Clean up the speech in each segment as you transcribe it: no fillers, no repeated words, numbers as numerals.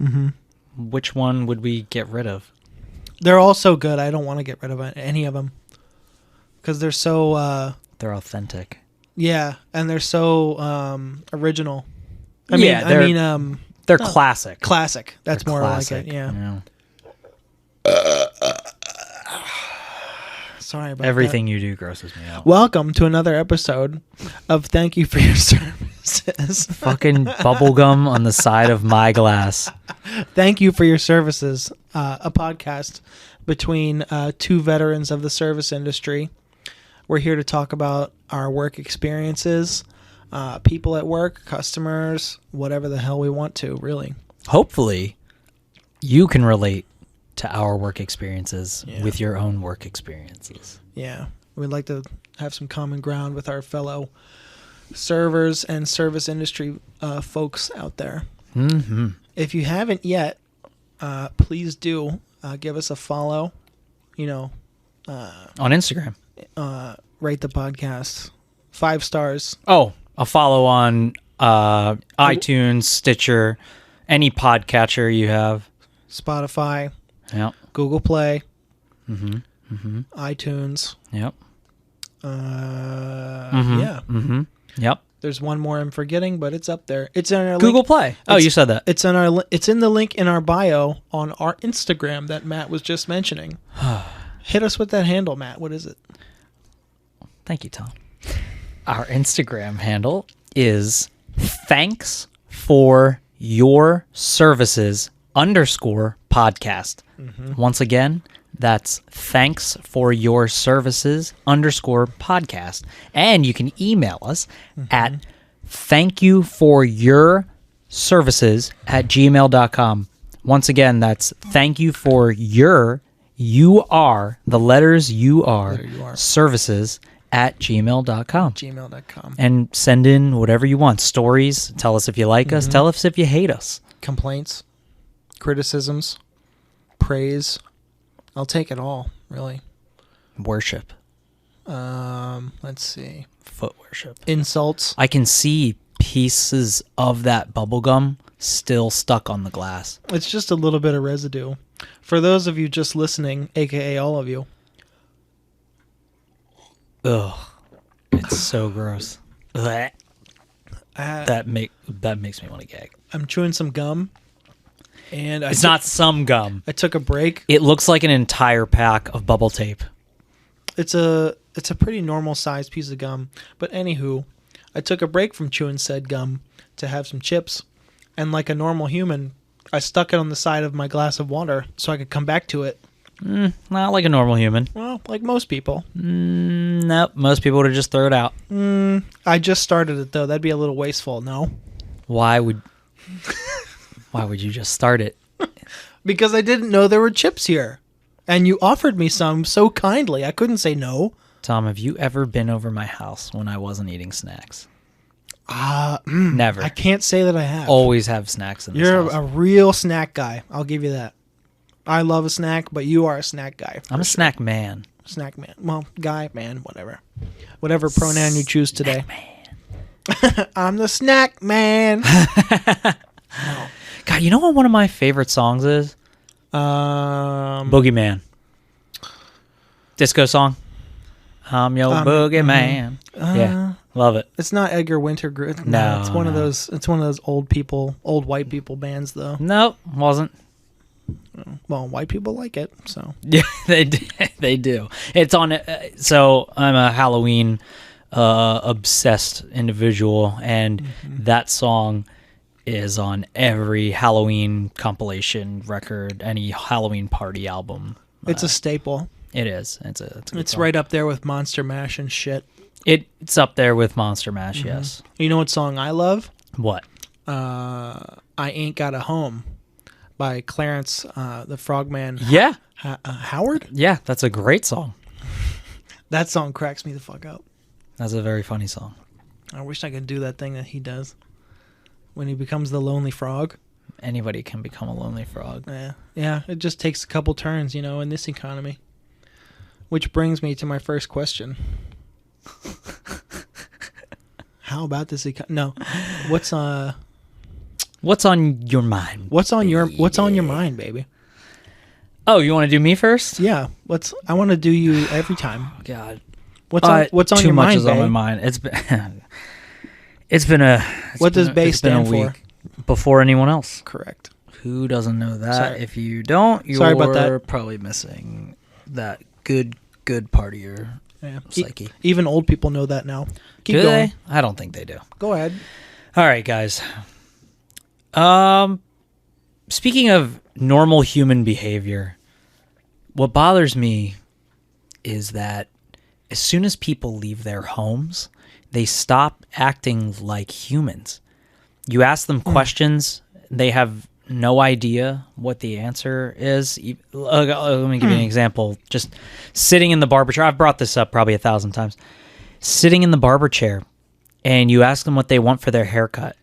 Mm-hmm. Which one would we get rid of? They're all so good. I don't want to get rid of any of them because they're so. They're authentic. Yeah, and they're so original. They're classic. Classic. That's They're more classic, like it. Yeah. Sorry about Everything you do grosses me out. Welcome to another episode of Thank You for Your Services. Fucking bubblegum on the side of my glass. Thank You for Your Services, a podcast between two veterans of the service industry. We're here to talk about our work experiences, people at work, customers, whatever the hell we want to, really. Hopefully, you can relate to our work experiences with your own work experiences. Yeah. We'd like to have some common ground with our fellow servers and service industry folks out there. Mm-hmm. If you haven't yet, please do give us a follow, on Instagram. Rate the podcast 5 stars. Oh, a follow on iTunes, Stitcher, any podcatcher you have. Spotify. Yep. Google Play. Mm-hmm. Mm-hmm. iTunes. Yep. Yeah. Mm-hmm. Yep. There's one more I'm forgetting, but it's up there. It's in our Google link. Play. Oh, you said that. It's in the link in our bio on our Instagram that Matt was just mentioning. Hit us with that handle, Matt. What is it? Thank you, Tom. Our Instagram handle is ThankYouForUrServices _podcast. Mm-hmm. Once again, that's ThankYouForUrServices _podcast. And you can email us at ThankYouForUrServices@gmail.com. Once again, that's ThankYouForUr, the letters UR, services @gmail.com. Gmail.com. And send in whatever you want. Stories. Tell us if you like us. Tell us if you hate us. Complaints, criticisms, praise. I'll take it all, really. Worship. Let's see. Foot worship. Insults. I can see pieces of that bubble gum still stuck on the glass. It's just a little bit of residue. For those of you just listening, aka all of you. Ugh. It's so gross. That makes me want to gag. I'm chewing some gum. And it's not some gum. I took a break. It looks like an entire pack of bubble tape. It's a pretty normal sized piece of gum. But anywho, I took a break from chewing said gum to have some chips. And like a normal human, I stuck it on the side of my glass of water so I could come back to it. Not like a normal human. Well, like most people. Nope. Most people would have just thrown it out. I just started it, though. That'd be a little wasteful, no? Why would you just start it? Because I didn't know there were chips here. And you offered me some so kindly. I couldn't say no. Tom, have you ever been over my house when I wasn't eating snacks? Never. I can't say that I have. Always have snacks in this You're house. a real snack guy. I'll give you that. I love a snack, but you are a snack guy. I'm a snack man. Snack man. Well, guy, man, whatever. Whatever pronoun you choose today. Man. I'm the snack man. God, you know what one of my favorite songs is? Boogeyman. Disco song. I'm your boogeyman. Yeah, love it. It's not Edgar Winter. No, it's one of those. It's one of those old white people bands, though. Nope, wasn't. Well, white people like it, so yeah, they do. It's on. So I'm a Halloween obsessed individual, and that song is on every Halloween compilation record, any Halloween party album. It's a staple. It is. It's right up there with Monster Mash and shit. It's up there with Monster Mash. Yes. You know what song I love? What? I Ain't Got a Home by Clarence the Frogman. Yeah. Howard? Yeah, that's a great song. That song cracks me the fuck up. That's a very funny song. I wish I could do that thing that he does when he becomes the lonely frog. Anybody can become a lonely frog. Yeah. It just takes a couple turns, in this economy. Which brings me to my first question. How about this? No. What's What's on your mind? What's on your mind, baby? Oh, you want to do me first? Yeah. I want to do you every time. Oh, God. What's on your mind, Too much is on babe? my mind. It's been a What does BAE stand for? Before anyone else. Correct. Who doesn't know that? Sorry. If you don't, you're Sorry about that. probably missing that good part of your psyche. Even old people know that now. Keep Do going. they? I don't think they do. Go ahead. All right, guys. Speaking of normal human behavior, what bothers me is that as soon as people leave their homes, they stop acting like humans. You ask them questions, they have no idea what the answer is. Let me give you an example. Just sitting in the barber chair. I've brought this up probably 1,000 times. Sitting in the barber chair, and you ask them what they want for their haircut,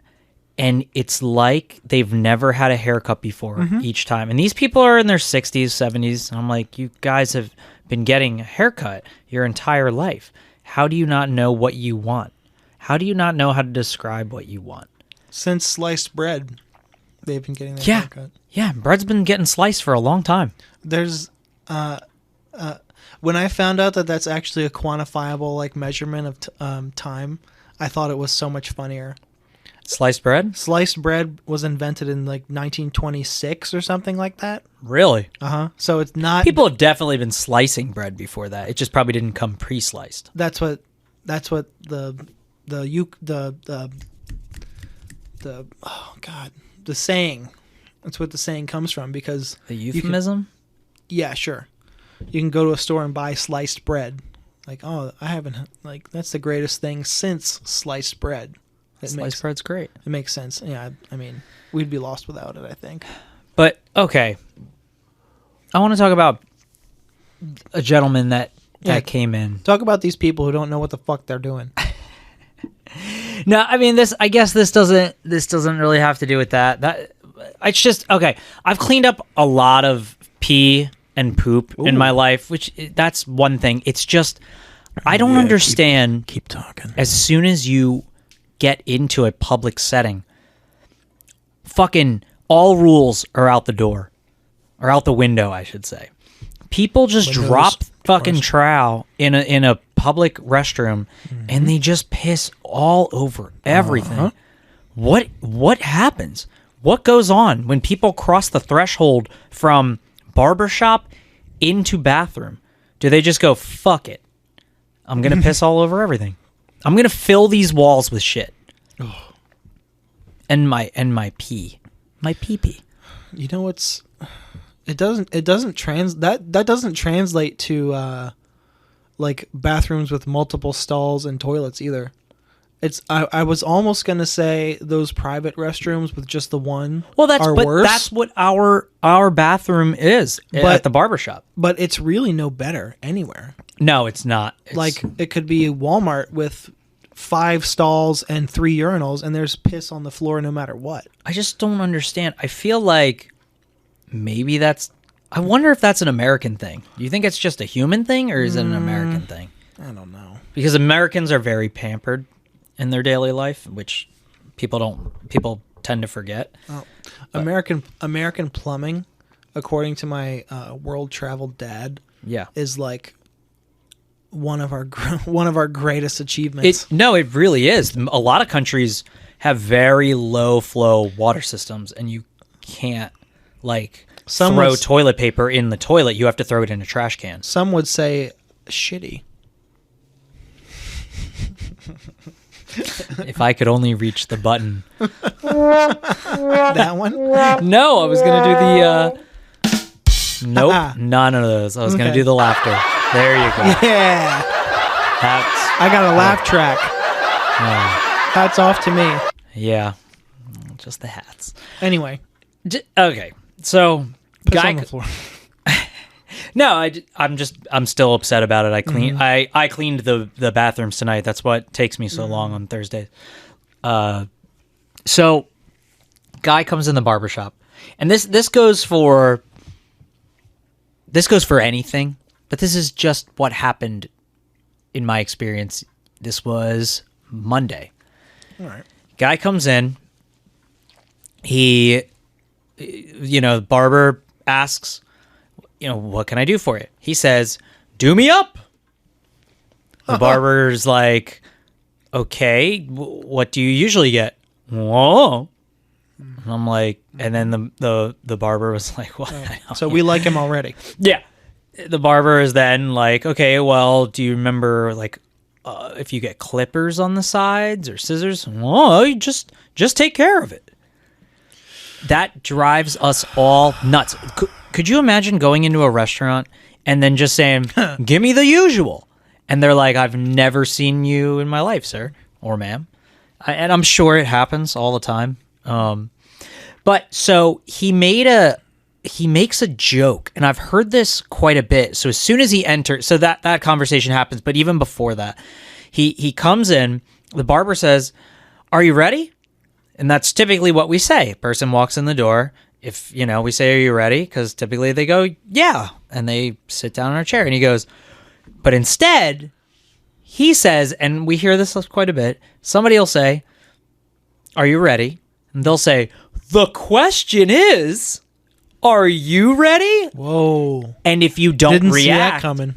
and it's like they've never had a haircut before each time. And these people are in their 60s, 70s. And I'm like, you guys have been getting a haircut your entire life. How do you not know what you want? How do you not know how to describe what you want? Since sliced bread, they've been getting their haircut. Yeah, bread's been getting sliced for a long time. There's when I found out that that's actually a quantifiable like measurement of time, I thought it was so much funnier. Sliced bread? Sliced bread was invented in like 1926 or something like that. Really? So it's not. People have definitely been slicing bread before that. It just probably didn't come pre-sliced. That's what the saying. That's what the saying comes from, because The euphemism? yeah, sure. You can go to a store and buy sliced bread. Like, oh, I haven't, like, that's the greatest thing since sliced bread. Sliced bread's great. It makes sense. Yeah, I mean, we'd be lost without it, I think. But, okay. I want to talk about a gentleman that came in. Talk about these people who don't know what the fuck they're doing. No, I mean, I guess this doesn't really have to do with that. It's just, okay, I've cleaned up a lot of pee and poop in my life, which that's one thing. It's just, I don't understand. Keep talking. As soon as you get into a public setting, fucking all rules are out the door, or out the window, I should say. People just drop fucking trowel in a public restroom, and they just piss all over everything. What happens? What goes on when people cross the threshold from barbershop into bathroom? Do they just go, fuck it, I'm gonna piss all over everything? I'm gonna fill these walls with shit. And my pee. My pee. You know what's that doesn't translate to like bathrooms with multiple stalls and toilets either. I was almost gonna say those private restrooms with just the one. Well, that's worse. what our bathroom is at the barbershop. But it's really no better anywhere. No, it's not. Like, it could be Walmart with 5 stalls and 3 urinals, and there's piss on the floor no matter what. I just don't understand. I feel like maybe I wonder if that's an American thing. Do you think it's just a human thing, or is it an American thing? I don't know. Because Americans are very pampered in their daily life, which people tend to forget. Oh. American plumbing, according to my world travel dad, is like one of our greatest achievements. It really is. A lot of countries have very low flow water systems, and you can't throw toilet paper in the toilet. You have to throw it in a trash can. Some would say shitty. If I could only reach the button. That one? No, I was going to do the... Nope, none of those. I was going to do the laughter. There you go. Yeah. I got a laugh track. Hats off to me. Yeah. Just the hats. Anyway. Okay. So... Piss on the floor. No, I'm still upset about it. I cleaned the bathrooms tonight. That's what takes me so long on Thursdays. So guy comes in the barbershop, and this goes for anything, but this is just what happened in my experience. This was Monday. All right. Guy comes in. the barber asks, what can I do for you? He says, do me up. The barber's like, okay, what do you usually get? Whoa. And I'm like, and then the barber was like, what? So we like him already. Yeah. The barber is then like, okay, well, do you remember like if you get clippers on the sides or scissors? Oh, you just take care of it. That drives us all nuts. Could you imagine going into a restaurant and then just saying, give me the usual? And they're like, I've never seen you in my life, sir or ma'am. And I'm sure it happens all the time. But so he makes a joke, and I've heard this quite a bit. So as soon as he enters, so that conversation happens, but even before that, he comes in, the barber says, are you ready? And that's typically what we say. A person walks in the door. If, we say, are you ready? Because typically they go, yeah. And they sit down in our chair, and he goes, but instead, he says, and we hear this quite a bit, somebody will say, are you ready? And they'll say, the question is, are you ready? Whoa. And if you don't Didn't react, see that coming.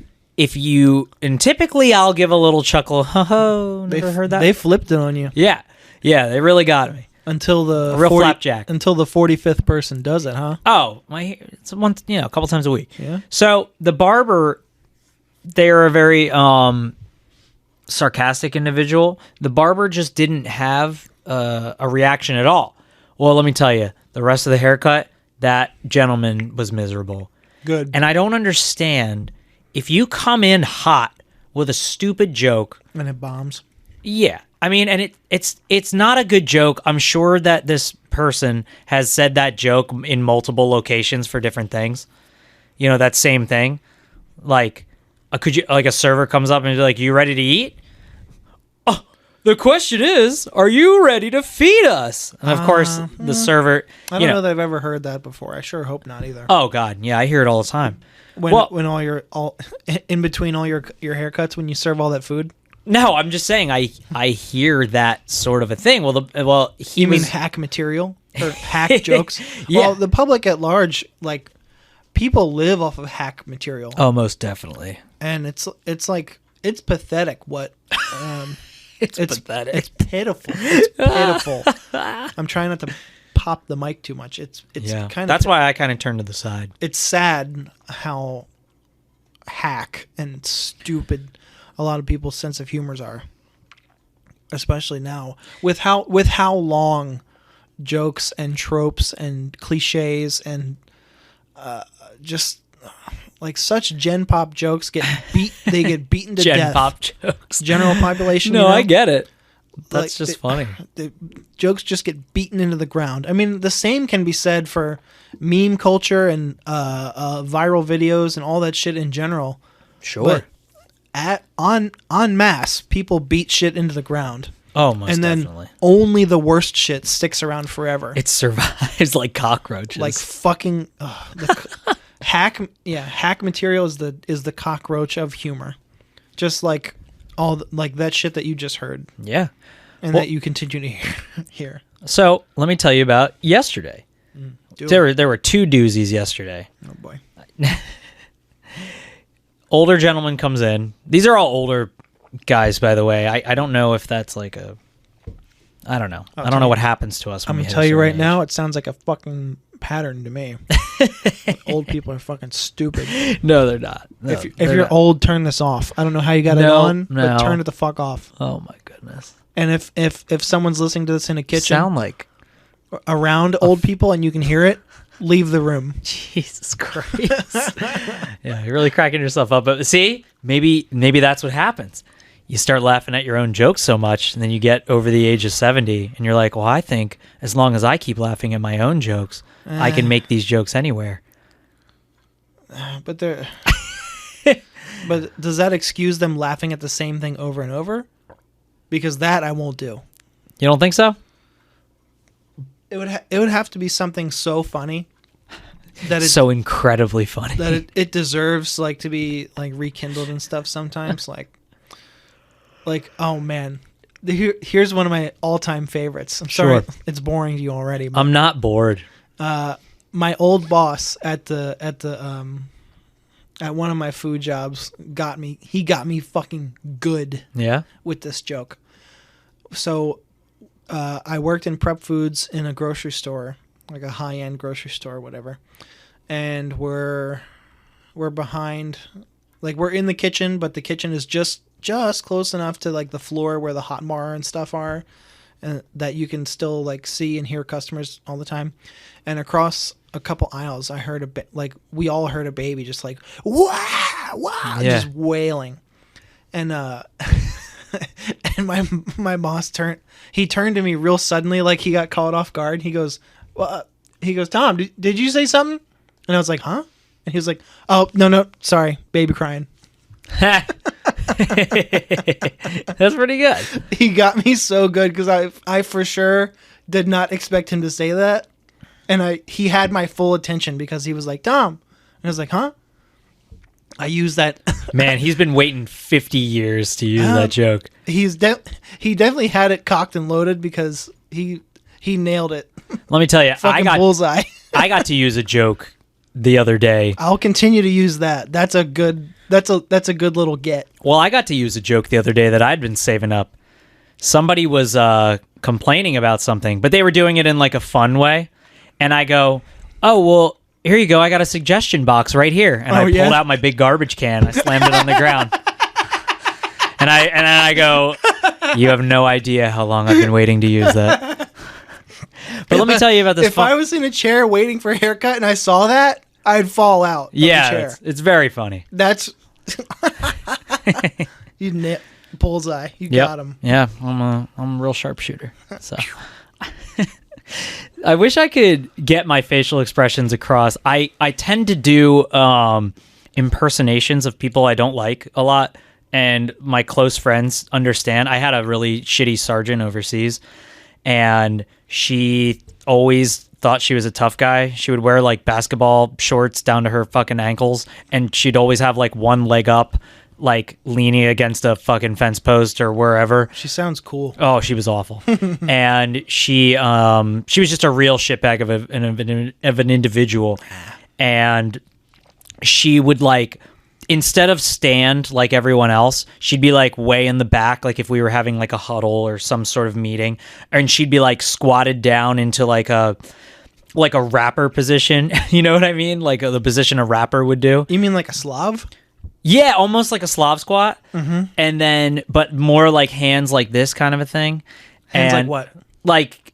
And typically I'll give a little chuckle, never heard that. They flipped it on you. Yeah, they really got me. Until the real flapjack. Until the 45th person does it, huh? Oh, it's once, a couple times a week. Yeah. So the barber, they are a very sarcastic individual. The barber just didn't have a reaction at all. Well, let me tell you, the rest of the haircut, that gentleman was miserable. Good. And I don't understand, if you come in hot with a stupid joke, and it bombs. Yeah. I mean, and it's not a good joke. I'm sure that this person has said that joke in multiple locations for different things. That same thing. Like, a server comes up and is like, you ready to eat? Oh, the question is, are you ready to feed us? And of course, the server... I don't know that I've ever heard that before. I sure hope not either. Oh, God. Yeah, I hear it all the time. When in between all your haircuts, when you serve all that food? No, I'm just saying I hear that sort of a thing. You mean hack material or hack jokes? Yeah. Well, the public at large, like, people live off of hack material. Oh, most definitely. And it's pathetic what it's pathetic. It's pitiful. It's pitiful. I'm trying not to pop the mic too much. It's kind of... That's why I kind of turned to the side. It's sad how hack and stupid a lot of people's sense of humors are, especially now with how long jokes and tropes and cliches and just like such gen pop jokes get beaten to death. Gen pop jokes. General population. No, I get it. That's just funny. The jokes just get beaten into the ground. I mean, the same can be said for meme culture and viral videos and all that shit in general. Sure. But en masse, people beat shit into the ground. Oh, most and then definitely. Only the worst shit sticks around forever. It survives like cockroaches. Like fucking hack material is the cockroach of humor. Just like like that shit that you just heard. Yeah. And that you continue to hear. So, let me tell you about yesterday. There were two doozies yesterday. Oh boy. Older gentleman comes in. These are all older guys, by the way. I don't know if that's like I don't know. I don't know what happens to us when I'm we going to hit tell a you certain right age. now, it sounds like a fucking pattern to me. Old people are fucking stupid. No, they're not. No, if you're old, turn this off. I don't know how you got it on, but turn it the fuck off. Oh my goodness. And if someone's listening to this in a kitchen, Sound like around old people and you can hear it, leave the room. Jesus Christ. Yeah, you're really cracking yourself up. But see, maybe that's what happens. You start laughing at your own jokes so much, and then you get over the age of 70, and you're like, well, I think as long as I keep laughing at my own jokes, I can make these jokes anywhere. But does that excuse them laughing at the same thing over and over? Because that I won't do. You don't think so? It would have to be something so funny that it's so incredibly funny that it deserves like to be like rekindled and stuff sometimes. like oh man, Here's one of my all-time favorites. I'm sorry, Sure. it's boring to you already. But, I'm not bored. my old boss at one of my food jobs got me fucking good Yeah. with this joke. So I worked in prep foods in a grocery store, like a high-end grocery store or whatever. And we're behind, like we're in the kitchen, but the kitchen is just close enough to like the floor where the hot bar and stuff are, and that you can still like see and hear customers all the time. And across a couple aisles, I heard we all heard a baby just like wah, wah, Yeah. just wailing. And and my boss turned to me real suddenly, like he got caught off guard. He goes, well, Tom, did you say something? And I was like, huh? And he was like, oh, no, sorry, baby crying. That's pretty good. He got me so good because I for sure did not expect him to say that. And he had my full attention because he was like, Tom. And I was like, huh? I used that. Man, he's been waiting 50 years to use that joke. He definitely had it cocked and loaded because he nailed it. Let me tell you, Fucking bullseye. I got to use a joke the other day. I'll continue to use that. That's a good little get. Well, I got to use a joke the other day that I'd been saving up. Somebody was complaining about something, but they were doing it in like a fun way. And I go, oh, well, here you go. I got a suggestion box right here. And I pulled out my big garbage can. I slammed it on the ground. And I go, you have no idea how long I've been waiting to use that. But let me tell you about this. If I was in a chair waiting for a haircut and I saw that, I'd fall out of the chair. It's very funny. That's you bullseye. You got him. Yeah, I'm a real sharpshooter. So I wish I could get my facial expressions across. I tend to do impersonations of people I don't like a lot, and my close friends understand. I had a really shitty sergeant overseas, and she always thought she was a tough guy. She would wear like basketball shorts down to her fucking ankles, and she'd always have like one leg up, like leaning against a fucking fence post or wherever. She sounds cool. Oh, she was awful. And she was just a real shitbag of an individual. And she would like, instead of stand like everyone else, she'd be like way in the back, like if we were having like a huddle or some sort of meeting, and she'd be like squatted down into like a rapper position. You know what I mean? Like the position a rapper would do. You mean like a Slav? Yeah, almost like a Slav squat. Mm-hmm. And then, but more like hands like this kind of a thing. Hands and like what? Like,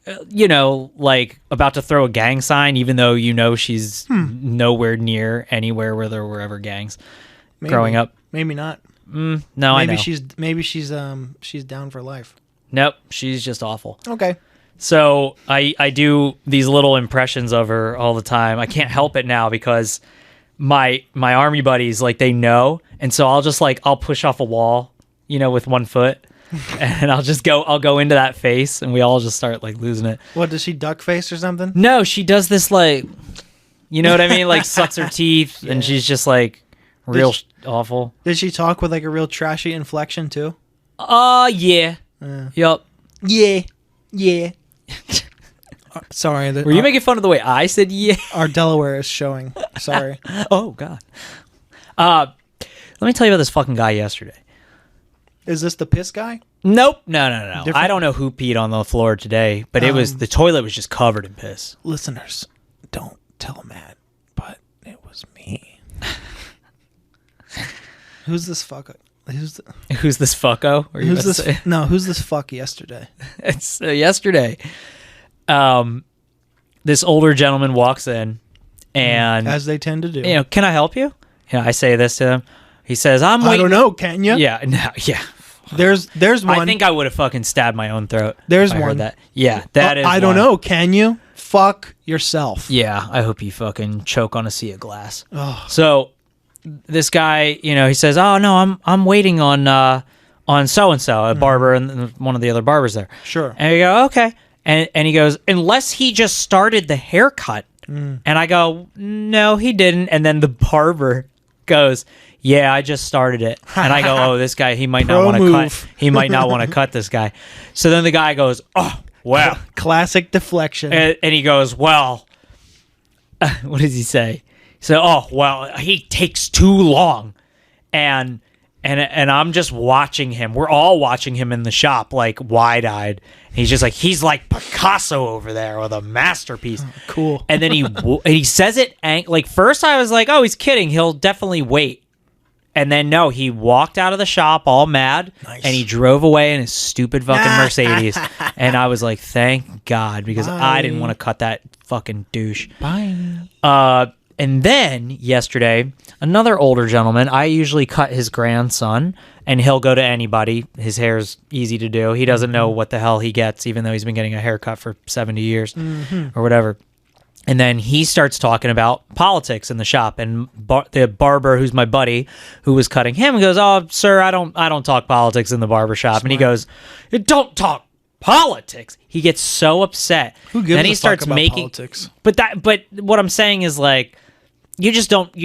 like about to throw a gang sign, even though she's nowhere near anywhere where there were ever gangs. Maybe. Growing up. Maybe not. No, maybe I know. Maybe she's down for life. Nope, she's just awful. Okay. So I do these little impressions of her all the time. I can't help it now because my army buddies, like, they know, and so I'll push off a wall, with one foot, and I'll go into that face, and we all just start like losing it. What, does she duck face or something? No, she does this like, you know what I mean, like sucks her teeth, and she's just like real awful. Did she talk with like a real trashy inflection too? Yeah. Yup. Yeah. Sorry. Were you making fun of the way I said yeah? Our Delaware is showing. Sorry. Oh, God. Let me tell you about this fucking guy yesterday. Is this the piss guy? Nope. No. Different? I don't know who peed on the floor today, but the toilet was just covered in piss. Listeners, don't tell Matt, but it was me. Who's this fucker? Who's this fucko? Who's this? No, who's this fuck yesterday? It's yesterday. This older gentleman walks in, and as they tend to do. Can I help you? I say this to him. He says, "I'm waiting." I don't know. Can you? Yeah. No. Yeah. There's one. I think I would have fucking stabbed my own throat. There's if I heard one. that. Yeah. That is. I don't know. Can you? Fuck yourself. Yeah. I hope you fucking choke on a sea of glass. Oh. So this guy, he says, "Oh no, I'm waiting on so and so, a barber, and one of the other barbers there." Sure. And we go, "Okay," and he goes, "Unless he just started the haircut," and I go, "No, he didn't." And then the barber goes, yeah, I just started it. And I go, oh, this guy, he might not Pro want to move. cut. He might not want to cut this guy. So then the guy goes, oh, well. Classic deflection. And he goes, well, what does he say? So, oh, well, he takes too long. And I'm just watching him. We're all watching him in the shop, like wide-eyed. He's like Picasso over there with a masterpiece. Oh, cool. And then he says it, like first I was like, oh, he's kidding. He'll definitely wait. And then no, he walked out of the shop all mad, nice. And he drove away in his stupid fucking Mercedes. And I was like, thank God, because Bye. I didn't want to cut that fucking douche. Bye. And then yesterday, another older gentleman, I usually cut his grandson, and he'll go to anybody. His hair's easy to do. He doesn't know what the hell he gets, even though he's been getting a haircut for 70 years or whatever. And then he starts talking about politics in the shop, and the barber, who's my buddy, who was cutting him, goes, "Oh, sir, I don't talk politics in the barber shop." And he goes, "Don't talk politics." He gets so upset. Who gives then he a starts fuck about making politics? But what I'm saying is, like, you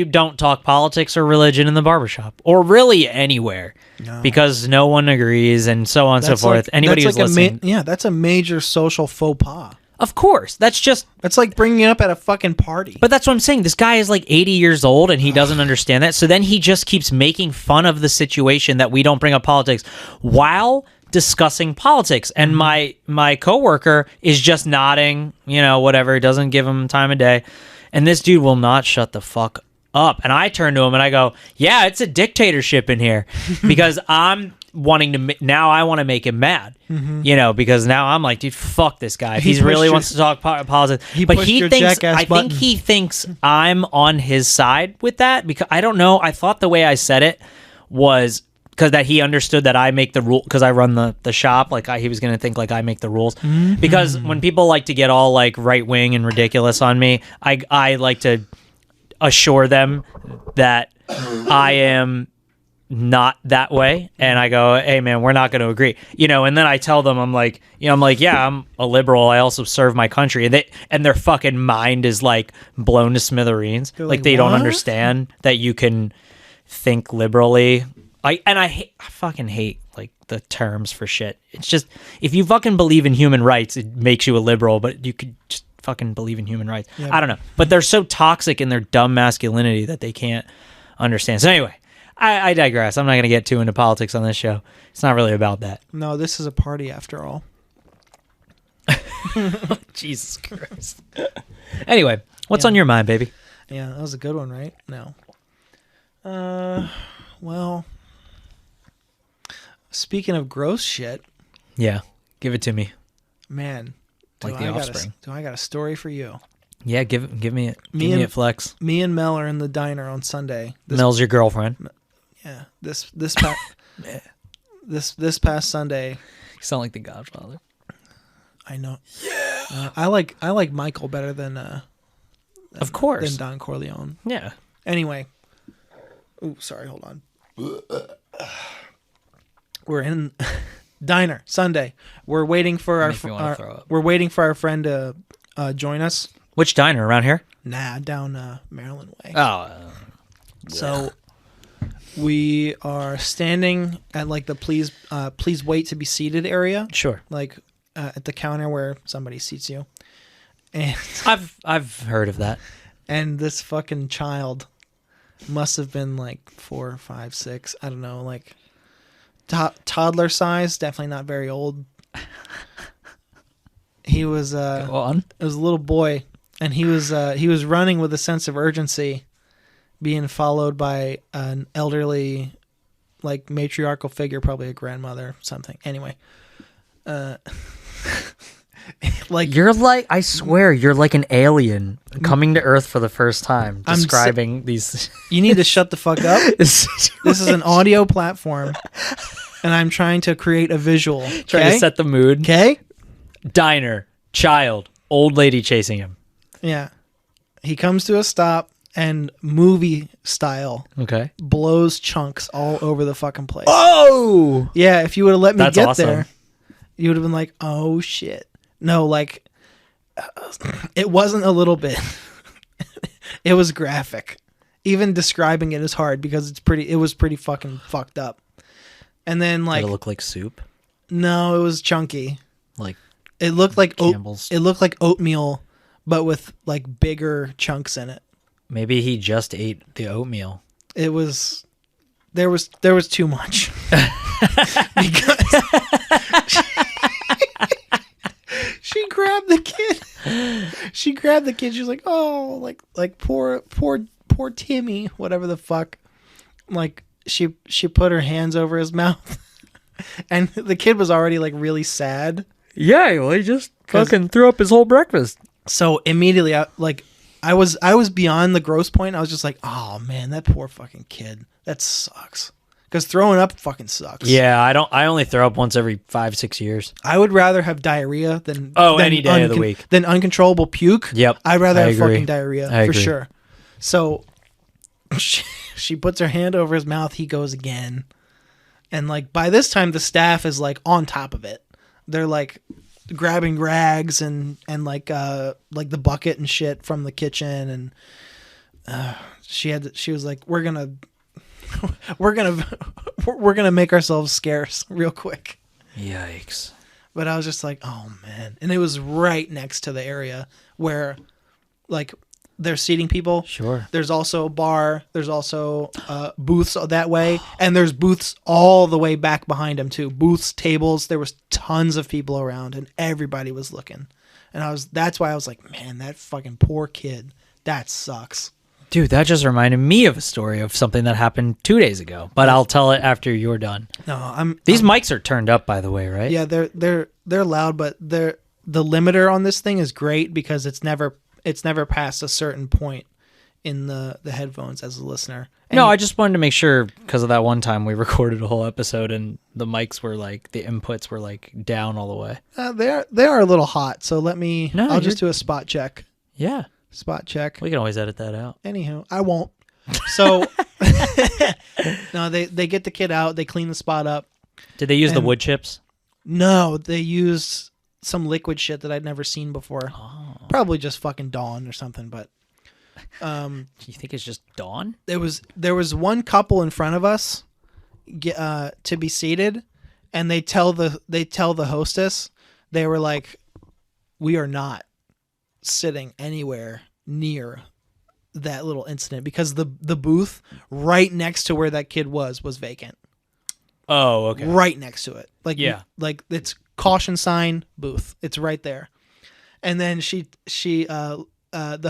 don't talk politics or religion in the barbershop or really anywhere because no one agrees and so on and so forth. Anybody who's listening. That's a major social faux pas. Of course. That's like bringing it up at a fucking party. But that's what I'm saying. This guy is like 80 years old and he doesn't understand that. So then he just keeps making fun of the situation that we don't bring up politics while discussing politics. And my coworker is just nodding, whatever. Doesn't give him time of day. And this dude will not shut the fuck up. And I turn to him and I go, yeah, it's a dictatorship in here because I'm wanting to, now I want to make him mad, because now I'm like, dude, fuck this guy. If he really wants to talk politics, I think he thinks I'm on his side with that because I don't know. I thought the way I said it was because that he understood that I make the rule because I run the shop. Like he was going to think like I make the rules because when people like to get all like right wing and ridiculous on me, I like to assure them that I am not that way, and I go, hey man, we're not going to agree, and then I tell them I'm like, yeah, I'm a liberal, I also serve my country, and their fucking mind is like blown to smithereens. Like they don't understand that you can think liberally. I fucking hate like the terms for shit. It's just if you fucking believe in human rights, it makes you a liberal, but you could just fucking believe in human rights. Yeah. I don't know, but they're so toxic in their dumb masculinity that they can't understand. So anyway, I digress. I'm not going to get too into politics on this show. It's not really about that. No, this is a party after all. Jesus Christ. Anyway, what's on your mind, baby? Yeah, that was a good one, right? No. Well, speaking of gross shit. Yeah, give it to me. Man. Like the Offspring. Do I got a story for you? Yeah, give me it. Give me it, Flex. Me and Mel are in the diner on Sunday. Mel's your girlfriend. Yeah. This past Sunday. You sound like the Godfather. I know. Yeah. I like Michael better than of course, than Don Corleone. Yeah. Anyway. Ooh, sorry, hold on. We're in diner Sunday. We're waiting for our friend to join us. Which diner around here? Nah, down Maryland way. Oh. So we are standing at like the please wait to be seated area. Sure. Like at the counter where somebody seats you. And I've heard of that. And this fucking child must have been like 4, 5, 6. I don't know, like toddler size. Definitely not very old. He was Go on. It was a little boy, and he was running with a sense of urgency, being followed by an elderly, like matriarchal figure, probably a grandmother, something. Anyway, like you're like, I swear, you're like an alien coming to Earth for the first time, describing these. You need to shut the fuck up. This is an audio platform, and I'm trying to create a visual. Trying to set the mood. Okay. Diner, child, old lady chasing him. Yeah. He comes to a stop and movie style blows chunks all over the fucking place. Oh! Yeah, if you would have let me That's get awesome. there, you would have been like, oh shit. No, like, it wasn't a little bit. It was graphic. even describing it is hard because it was pretty fucking fucked up. And then like, did it look like soup? No, it was chunky. Like it looked like Campbell's. it looked like oatmeal, but with like bigger chunks in it. Maybe he just ate the oatmeal. It was there was too much. Because she grabbed the kid. She grabbed the kid. She was like, "Oh, like poor Timmy, whatever the fuck." Like she put her hands over his mouth, and the kid was already like really sad. Yeah, well, he just fucking threw up his whole breakfast. So immediately, I was beyond the gross point. I was just like, "Oh man, that poor fucking kid. That sucks." Because throwing up fucking sucks. Yeah, I only throw up once every 5-6 years. I would rather have diarrhea than any day of the week than uncontrollable puke. Yep, I'd rather have agree. fucking diarrhea I for agree. sure. So she puts her hand over his mouth. He goes again, and like by this time the staff is like on top of it. They're like grabbing rags and like the bucket and shit from the kitchen, and she was like, we're gonna make ourselves scarce real quick. Yikes. But I was just like, oh man. And it was right next to the area where like they're seating people. Sure. There's also a bar. There's also booths that way. And there's booths all the way back behind them too. Booths, tables. There was tons of people around and everybody was looking. And that's why I was like, man, that fucking poor kid. That sucks. Dude, that just reminded me of a story of something that happened 2 days ago, but I'll tell it after you're done. No, These mics are turned up, by the way, right? Yeah, they're loud, but the limiter on this thing is great because it's never past a certain point in the headphones as a listener. And No, I just wanted to make sure because of that one time we recorded a whole episode and the mics were like the inputs were like down all the way. they are a little hot, so I'll just do a spot check. Yeah. Spot check. We can always edit that out. Anywho, I won't. So no, they get the kid out, they clean the spot up. Did they use the wood chips? No, they used some liquid shit that I'd never seen before. Oh. Probably just fucking Dawn or something, but You think it's just Dawn? there was one couple in front of us to be seated, and they tell the hostess, they were like, we are not sitting anywhere near that little incident because the booth right next to where that kid was vacant. Oh, okay. Right next to it. Like, yeah. Like it's caution sign booth. It's right there. And then the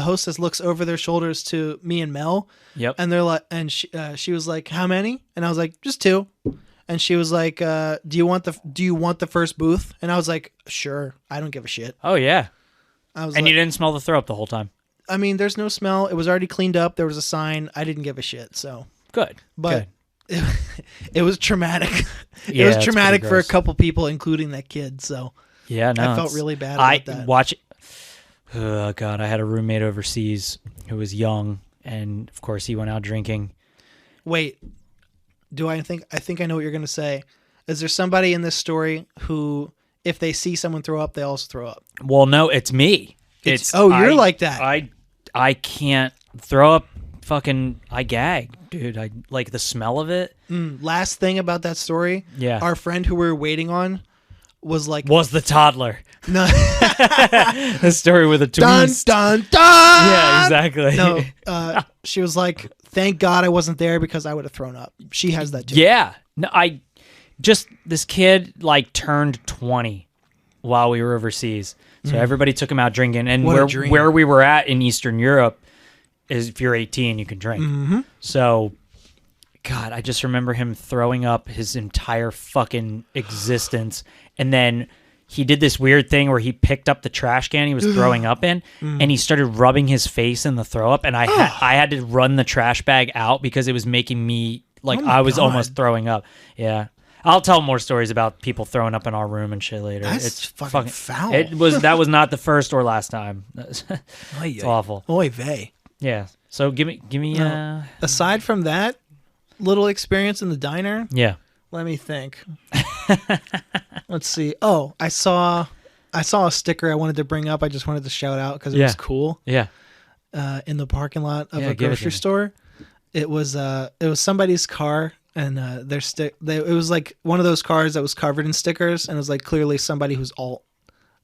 hostess looks over their shoulders to me and Mel. Yep. And they're like, and she was like, how many? And I was like, just 2. And she was like, do you want the first booth? And I was like, sure. I don't give a shit. Oh, yeah. You didn't smell the throw up the whole time. I mean, there's no smell. It was already cleaned up. There was a sign. I didn't give a shit. So Good. but it was traumatic. Yeah, it was it's traumatic pretty for a gross. couple people, including that kid. So Yeah, no. I felt really bad about that. Oh, God. I had a roommate overseas who was young, and of course he went out drinking. Wait, I think I know what you're going to say. Is there somebody in this story who, if they see someone throw up, they also throw up? Well, no, it's me. You're like that. I can't throw up. Fucking, I gag, dude. I like the smell of it. Last thing about that story. Yeah. Our friend who we were waiting on was the toddler. No. The story with the Dun, twins. dun, dun! Yeah, exactly. No, she was like, thank God I wasn't there because I would have thrown up. She has that too. Yeah. No, this kid like turned 20 while we were overseas. So everybody took him out drinking. And where we were at in Eastern Europe is if you're 18, you can drink. Mm-hmm. So, God, I just remember him throwing up his entire fucking existence. And then he did this weird thing where he picked up the trash can he was throwing up in, and he started rubbing his face in the throw up. And I had to run the trash bag out because it was making me I was almost throwing up. Yeah. I'll tell more stories about people throwing up in our room and shit later. That's fucking foul. That was not the first or last time. It's awful. Oy vey. Yeah. So give me. Aside from that little experience in the diner, Yeah. let me think. Let's see. Oh, I saw a sticker I wanted to bring up. I just wanted to shout out because it was cool. Yeah. In the parking lot of Yeah, a give it to grocery me. store. It was somebody's car, and it was like one of those cars that was covered in stickers, and it was like clearly somebody who's alt.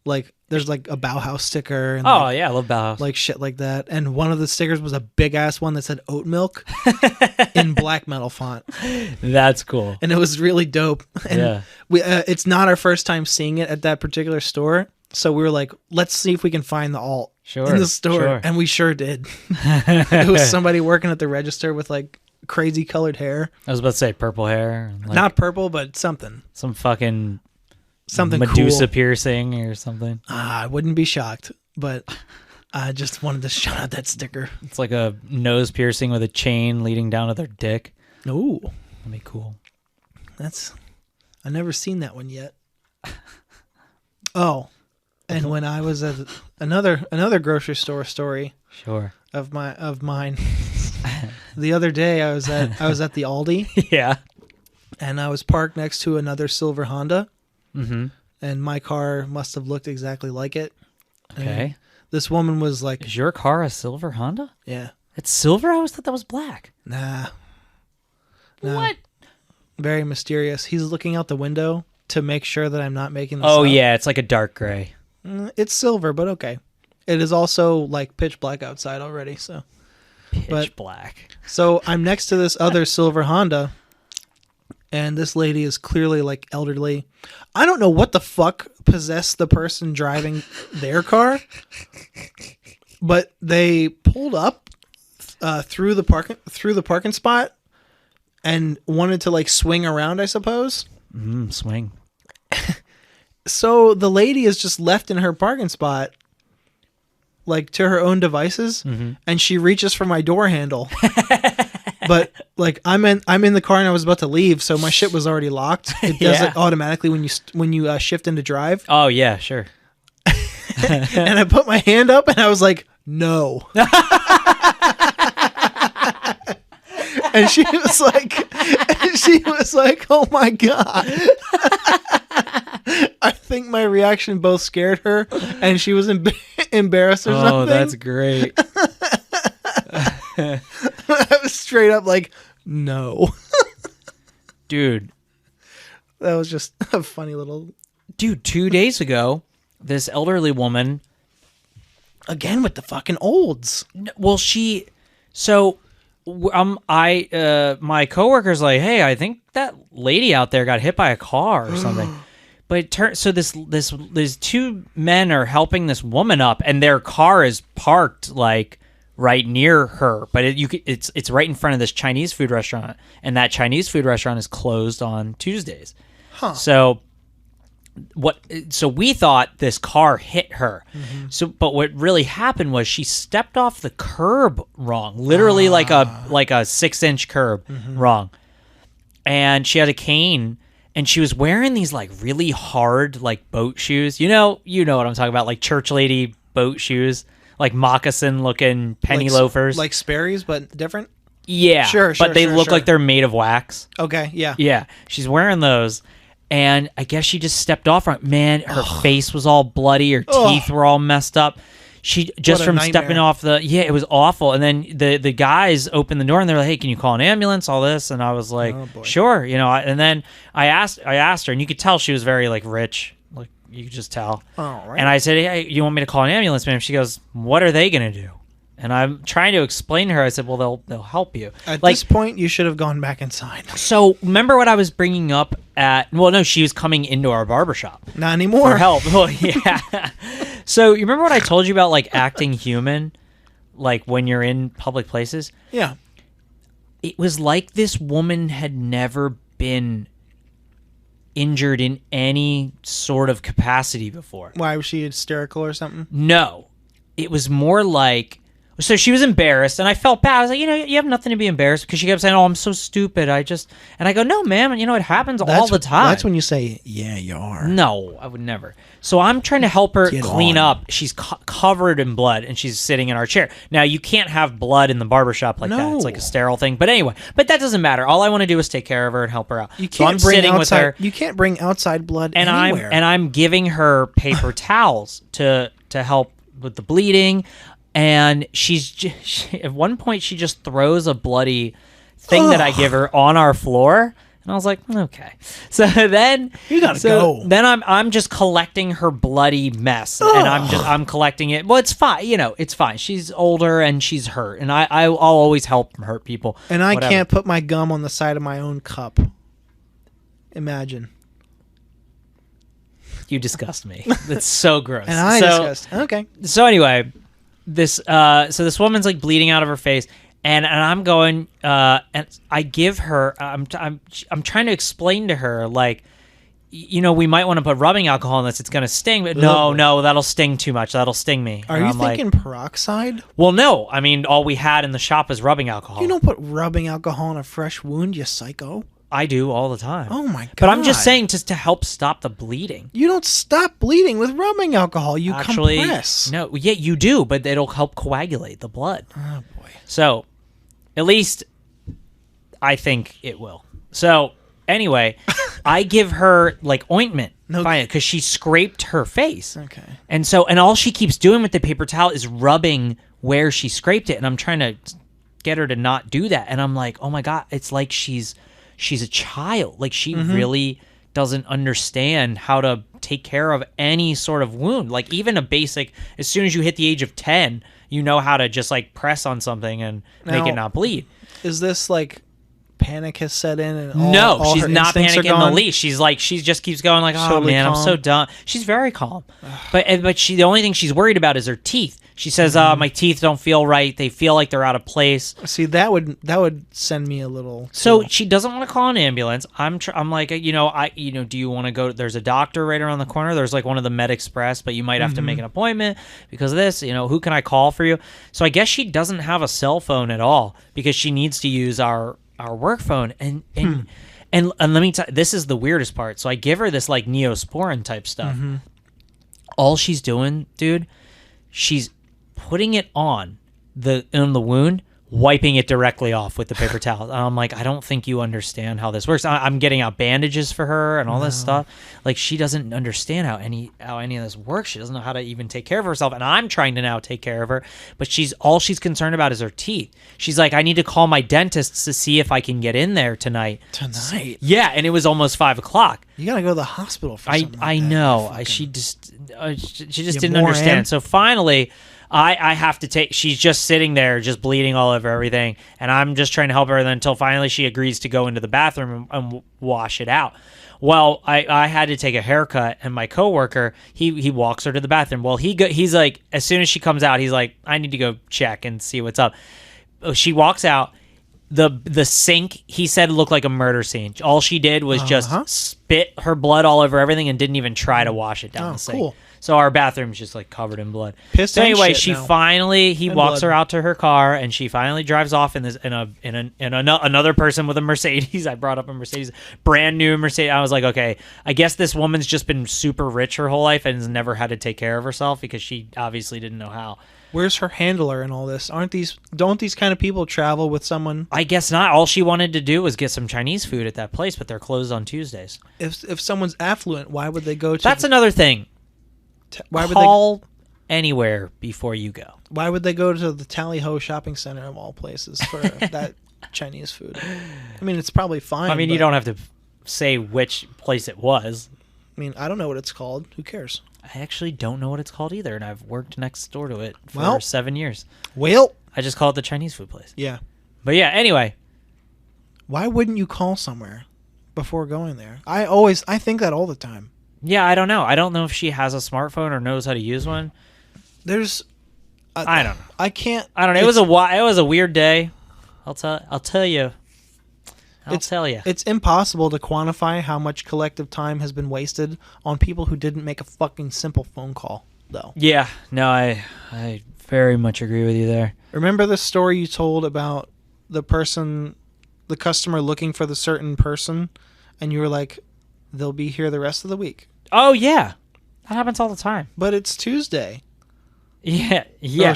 Like there's like a Bauhaus sticker. And Oh yeah, I love Bauhaus. like shit like that. And one of the stickers was a big ass one that said oat milk in black metal font. That's cool. And it was really dope. And Yeah. it's not our first time seeing it at that particular store. So we were like, let's see if we can find the alt in the store. Sure. And we sure did. It was somebody working at the register with like crazy colored hair. I was about to say purple hair. Like Not purple, but something. some fucking Something Medusa cool. piercing or something. I wouldn't be shocked, but I just wanted to shout out that sticker. It's like a nose piercing with a chain leading down to their dick. Ooh, That'd be cool. I've never seen that one yet. Oh, and when I was at another grocery store story Sure. of mine, the other day I was at the Aldi Yeah. and I was parked next to another silver Honda. Mm-hmm. And my car must have looked exactly like it. Okay. And this woman was like, Is your car a silver Honda? yeah, It's silver? I always thought that was black. nah. What? Very mysterious. He's looking out the window to make sure that I'm not making this Oh, up. yeah. It's like a dark gray. It's silver, but okay. It is also like pitch black outside already. So Pitch black. I'm next to this other silver Honda, and this lady is clearly like elderly. I don't know what the fuck possessed the person driving their car, but they pulled up through the parking spot and wanted to like swing around, I suppose. Swing. So the lady is just left in her parking spot, like to her own devices, and she reaches for my door handle. But like I'm in the car and I was about to leave, so my shit was already locked. It does it automatically when you shift into drive. Oh, yeah, sure. And I put my hand up and I was like, no. And she was like, oh my God. I think my reaction both scared her and she was embarrassed or something. Oh, that's great. I was straight up like, no. Dude. That was just a funny little... Dude, 2 days ago, this elderly woman... Again with the fucking olds. Well, my coworker's like, hey, I think that lady out there got hit by a car or something. But it turns so these two men are helping this woman up, and their car is parked like right near her. But it's right in front of this Chinese food restaurant, and that Chinese food restaurant is closed on Tuesdays. Huh. So we thought this car hit her. But what really happened was she stepped off the curb wrong, literally like a 6-inch curb wrong, and she had a cane. And she was wearing these like really hard like boat shoes. You know what I'm talking about, like church lady boat shoes, like moccasin looking penny loafers, like Sperry's but different. Yeah, sure. But they look like they're made of wax. Okay, yeah. Yeah, she's wearing those, and I guess she just stepped off. Man, her face was all bloody. Her teeth were all messed up. She just from stepping off it was awful. And then the guys opened the door and they're like, hey, can you call an ambulance? All this. And I was like, sure. And then I asked her, and you could tell she was very like rich. Like you could just tell. Oh, right. And I said, hey, you want me to call an ambulance, ma'am? She goes, what are they going to do? And I'm trying to explain to her. I said, well, they'll help you. At this point, you should have gone back inside. So remember what I was bringing up she was coming into our barbershop. Not anymore. For help. Well, yeah. So you remember what I told you about like acting human, like when you're in public places? Yeah. It was like this woman had never been injured in any sort of capacity before. Why was she hysterical or something? No. It was more like... So she was embarrassed, and I felt bad. I was like, you have nothing to be embarrassed, because she kept saying, oh, I'm so stupid. And I go, no, ma'am, it happens all the time. That's when you say, yeah, you are. No, I would never. So I'm trying to help her clean up. She's covered in blood, and she's sitting in our chair. Now, you can't have blood in the barbershop like that. It's like a sterile thing. But anyway, that doesn't matter. All I want to do is take care of her and help her out. So I'm sitting with her. You can't bring outside blood anywhere. I'm giving her paper towels to help with the bleeding. and at one point she just throws a bloody thing that I give her on our floor. And I was like, okay. So then you gotta go. Then I'm just collecting her bloody mess, and I'm collecting it. Well, it's fine. It's fine. She's older and she's hurt, and I'll always help hurt people. And I can't put my gum on the side of my own cup. Imagine. You disgust me. That's so gross. And I disgust. Okay. So anyway, this woman's like bleeding out of her face. And I'm going, and I give her. I'm trying to explain to her, like, we might want to put rubbing alcohol in this. It's gonna sting, but no, that'll sting too much. That'll sting me. Are you thinking peroxide? Well, no. I mean, all we had in the shop is rubbing alcohol. You don't put rubbing alcohol on a fresh wound, you psycho. I do all the time. Oh my god! But I'm just saying, just to help stop the bleeding. You don't stop bleeding with rubbing alcohol. You compress. No, yeah, you do, but it'll help coagulate the blood. Oh boy. So, at least I think it will. So, anyway, I give her like ointment because she scraped her face. Okay. And all she keeps doing with the paper towel is rubbing where she scraped it, and I'm trying to get her to not do that. And I'm like, oh my god, it's like she's a child. Like she really doesn't understand how to take care of any sort of wound. Like even a basic, as soon as you hit the age of 10, you know how to just like press on something and make it not bleed. Is this like panic has set in? And no, she's not panicking in the least. She's like, she just keeps going like, oh totally man, calm. I'm so done. She's very calm. but the only thing she's worried about is her teeth. She says, my teeth don't feel right. They feel like they're out of place. See, that would send me a little. So she doesn't want to call an ambulance. I'm like, do you want to go? There's a doctor right around the corner. There's like one of the Med Express, but you might have to make an appointment because of this. Who can I call for you? So I guess she doesn't have a cell phone at all because she needs to use our work phone. And let me tell you, this is the weirdest part. So I give her this like Neosporin type stuff. All she's doing, dude, she's putting it on the wound, wiping it directly off with the paper towel. And I'm like, I don't think you understand how this works. I'm getting out bandages for her and all this stuff. Like she doesn't understand how any of this works. She doesn't know how to even take care of herself. And I'm trying to now take care of her, but she's concerned about is her teeth. She's like, I need to call my dentist to see if I can get in there tonight. Yeah, and it was almost 5:00. You gotta go to the hospital for something. I know. She just didn't understand. So finally, I have to take. She's just sitting there, just bleeding all over everything, and I'm just trying to help her. Until finally, she agrees to go into the bathroom and wash it out. Well, I had to take a haircut, and my coworker he walks her to the bathroom. Well, he's like, as soon as she comes out, he's like, I need to go check and see what's up. She walks out. The sink, he said, looked like a murder scene. All she did was just spit her blood all over everything and didn't even try to wash it down the sink. Cool. So our bathroom's just like covered in blood. So anyway, he walks her out to her car, and she finally drives off in another person with a Mercedes. I brought up a Mercedes, brand new Mercedes. I was like, okay, I guess this woman's just been super rich her whole life and has never had to take care of herself because she obviously didn't know how. Where's her handler and all this? Don't these kind of people travel with someone? I guess not. All she wanted to do was get some Chinese food at that place, but they're closed on Tuesdays. If someone's affluent, why would they go to? That's another thing. Call anywhere before you go. Why would they go to the Tally Ho shopping center of all places for that Chinese food? I mean, it's probably fine. I mean, you don't have to say which place it was. I mean, I don't know what it's called. Who cares? I actually don't know what it's called either, and I've worked next door to it for 7 years. Well, I just call it the Chinese food place. Yeah. But yeah, anyway. Why wouldn't you call somewhere before going there? I think that all the time. Yeah, I don't know. I don't know if she has a smartphone or knows how to use one. I don't know. I don't know. It was a weird day. I'll tell you. It's impossible to quantify how much collective time has been wasted on people who didn't make a fucking simple phone call, though. Yeah. No, I very much agree with you there. Remember the story you told about the customer looking for the certain person, and you were like, they'll be here the rest of the week. Oh, yeah. That happens all the time. But it's Tuesday. Yeah.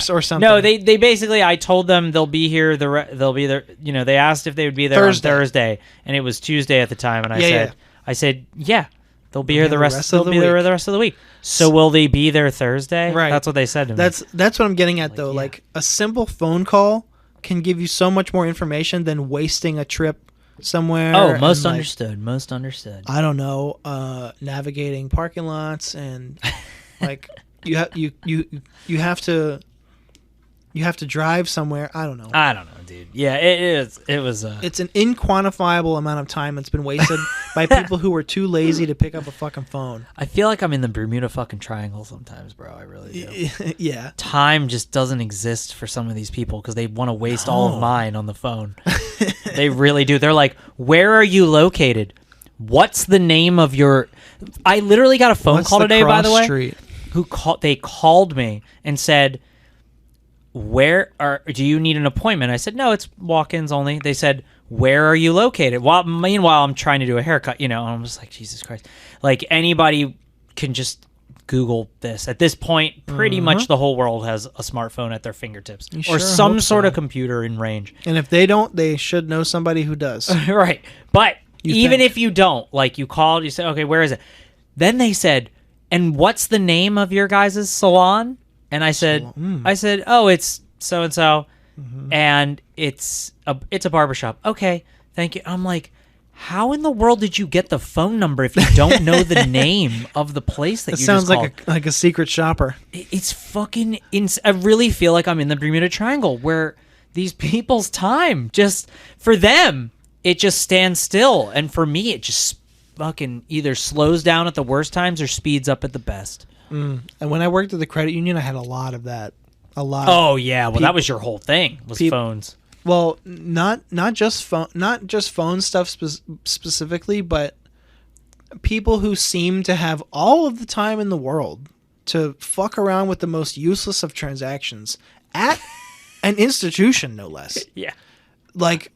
Or something. No, they basically, I told them they'll be here, they'll be there, they asked if they would be there on Thursday, and it was Tuesday at the time, and I said, yeah, They'll be here the rest of the week. So will they be there Thursday? Right. That's what they said to me. That's what I'm getting at, though. yeah. Like, a simple phone call can give you so much more information than wasting a trip somewhere. Oh, most and, understood. Most understood. I don't know, navigating parking lots and like you have to drive somewhere. I don't know. I don't know, dude. Yeah, it is. It was. It's an inquantifiable amount of time that's been wasted by people who were too lazy to pick up a fucking phone. I feel like I'm in the Bermuda fucking Triangle sometimes, bro. I really do. Yeah. Time just doesn't exist for some of these people because they want to waste all of mine on the phone. They really do. They're like, "Where are you located? What's the name of your?" I literally got a phone call today, by the way. Street? They called me and said, do you need an appointment? I said, no, it's walk-ins only. They said, where are you located? Meanwhile, I'm trying to do a haircut, and I'm just like, Jesus Christ. Like, anybody can just Google this. At this point, pretty much the whole world has a smartphone at their fingertips or some sort of computer in range. And if they don't, they should know somebody who does. Right. But even if you don't, like, you called, you said, okay, where is it? Then they said, and what's the name of your guys' salon? And I said, oh, it's so and so, and it's a barbershop. Okay, thank you. I'm like, how in the world did you get the phone number if you don't know the name of the place that you sounds just called? like a secret shopper. It's fucking. I really feel like I'm in the Bermuda Triangle where these people's time just for them it just stands still, and for me it just fucking either slows down at the worst times or speeds up at the best. And when I worked at the credit union, I had a lot of that. Oh yeah, well that was your whole thing was phones. Well, not just phone stuff specifically, but people who seem to have all of the time in the world to fuck around with the most useless of transactions at an institution, no less. Yeah, like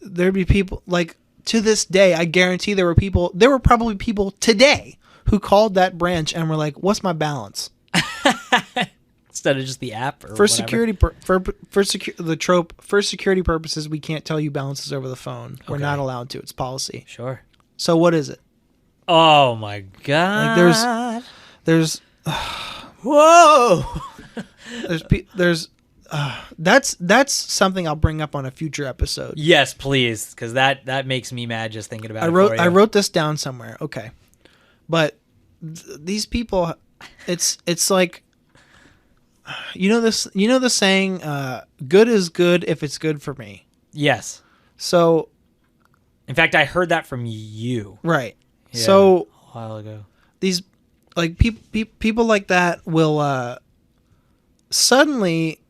there'd be people like to this day. I guarantee there were probably people today who called that branch and were like, "What's my balance?" Instead of just the app. Or for security, for security purposes, we can't tell you balances over the phone. We're not allowed to. It's policy. Sure. So what is it? Oh my god! Like there's whoa. That's something I'll bring up on a future episode. Yes, please, because that makes me mad just thinking about it. I wrote this down somewhere. Okay. But these people, it's like, the saying, good is good if it's good for me. Yes. So, in fact, I heard that from you. Right. Yeah, so a while ago. These like people like that will suddenly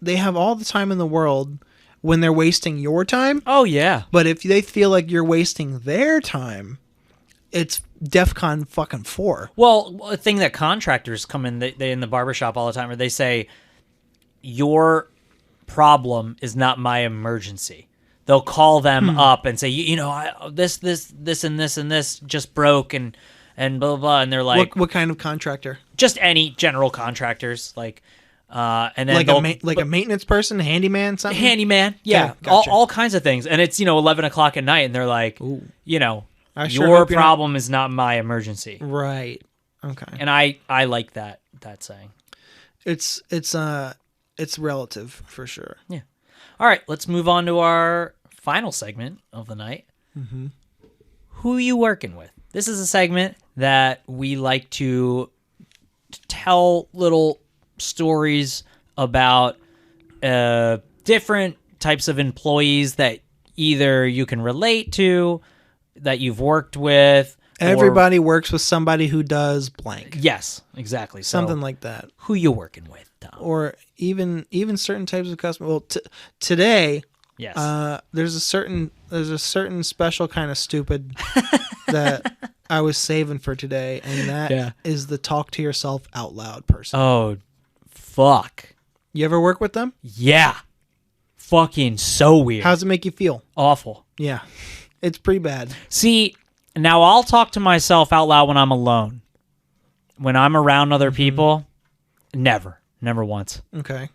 they have all the time in the world when they're wasting your time. Oh yeah. But if they feel like you're wasting their time, it's DEFCON fucking 4. Well, a thing that contractors come in, they in the barbershop all the time, where they say, your problem is not my emergency. They'll call them up and say, this and this and this just broke and blah, blah, blah. And they're like... What kind of contractor? Just any general contractors. Like, and then like a maintenance person, handyman, something? Handyman, yeah. Okay, gotcha. all kinds of things. And it's, 11 o'clock at night, and they're like, Ooh. Your problem is not my emergency. Right. Okay. And I like that saying. It's relative for sure. Yeah. All right, let's move on to our final segment of the night. Mm-hmm. Who you working with? This is a segment that we like to tell little stories about different types of employees that either you can relate to, that you've worked with. Everybody works with somebody who does blank. Yes, exactly. Something like that. Who you working with, Tom? Or even certain types of customers. Well, today, yes. There's a certain special kind of stupid that I was saving for today, and that is the talk to yourself out loud person. Oh, fuck. You ever work with them? Yeah. Fucking so weird. How's it make you feel? Awful. Yeah. It's pretty bad. See, now I'll talk to myself out loud when I'm alone. When I'm around other people, never once. Okay.